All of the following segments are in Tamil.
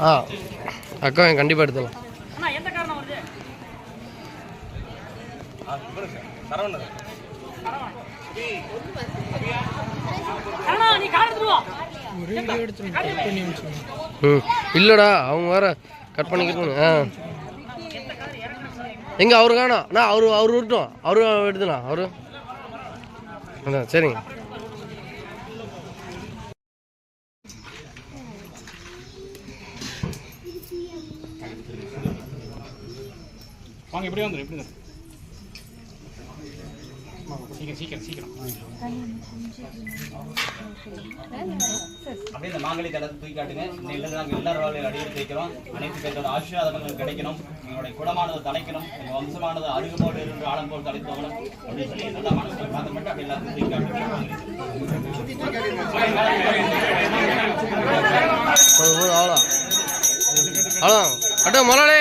ஆ அக்கா கண்டிப்பாக எடுத்துக்கலாம். இல்லைடா அவங்க வேற கட் பண்ணிக்கிட்டு. ஆ எங்கே அவரு காணோம்? நான் அவரு விட்டோம், அவரு எடுத்துலாம் அவரு. சரிங்க. வாங்க இப்படி வந்துடும், இப்படி சீக்கிரம் சீக்கிரம் அப்படியே இந்த மாங்கலி தளத்தை தூக்கி காட்டுங்க. இன்னைக்கு நாங்கள் எல்லாரும் அடியெடுத்து வைக்கிறோம். அனைத்து பேரோட ஆசீர்வாதங்கள் கிடைக்கணும். எங்களுடைய குலமானது தலைக்கணும். எங்கள் வம்சமானது அருகுபோடு இருந்து ஆழம் போல் தலைத்தோகணும் அப்படின்னு சொல்லி நல்லா மனசுல பார்த்து மட்டும் அப்படி எல்லாத்தையும் தூக்கி காட்டுங்க. அவ்வளோ அவ்வளோ அட்டோ மலாளே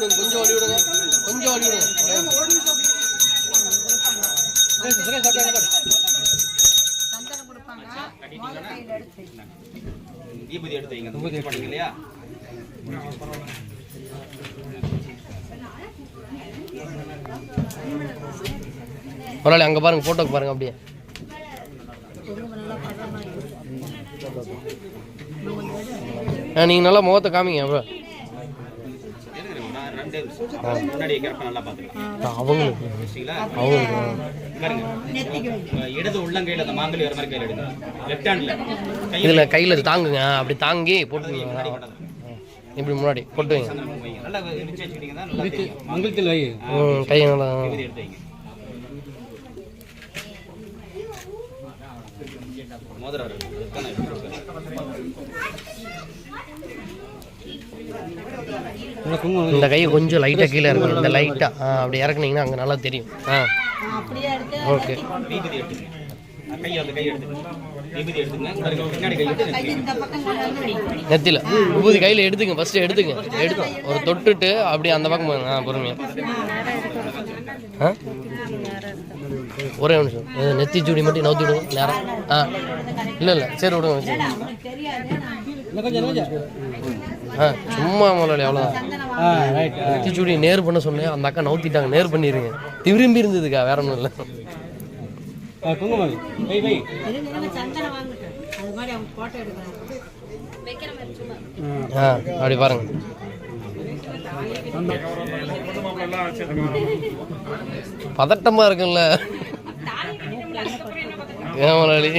கொஞ்சம் வழி விடுங்க. தீபதி எடுத்து வைங்க. பண்ணீங்க இல்லையா? முதலாளி அங்கே பாருங்க, போட்டோக்கு பாருங்க. அப்படியே நீங்கள் நல்லா முகத்தை காமிங்க. அப்போ அவங்களுக்கு இடது உள்ளங்கையில அந்த மாங்கலி வர மாதிரி கையில் எடுங்க. லெஃப்ட் ஹேண்ட்ல இதுல கையில தாங்குங்க. அப்படி தாங்கி போட்டுங்க. இப்படி முன்னாடி போட்டு வைங்க. நல்லா விரிச்சு வச்சுக்கிட்டீங்கன்னா நல்லா தெரியும். மங்கலத்தில் வை. கை நல்லா எடுத்து வைங்க. மோதிரம் இந்த கை கொஞ்சம் லைட்டாக கீழே இருக்கணும். இந்த லைட்டாக அப்படி இறக்குனீங்கன்னா அங்கே நல்லா தெரியும். ஆ ஓகே. நெத்தியில் விபூதி கையில் எடுத்துங்க. ஃபஸ்ட்டு எடுத்துங்க. ஒரு தொட்டுட்டு அப்படியே அந்த பக்கம் போங்க. பொறுமையாக. ஒரே நிமிஷம். நெத்தி சூடி மட்டும் நவுத்தி விடுங்க. நேரம். இல்லை சரி விடுங்க. சும்மா முதலாளி அவ்வளோதான். நெத்திச்சூடி நேர் பண்ண சொன்னேன். அந்த அக்கா நவுத்திட்டாங்க. நேர் பண்ணிடுங்க. திரும்பி இருந்ததுக்கா, வேற ஒன்றும் இல்லை. அப்படி பாருங்க. பதட்டமா இருக்குல்ல ஏன் முதலாளி?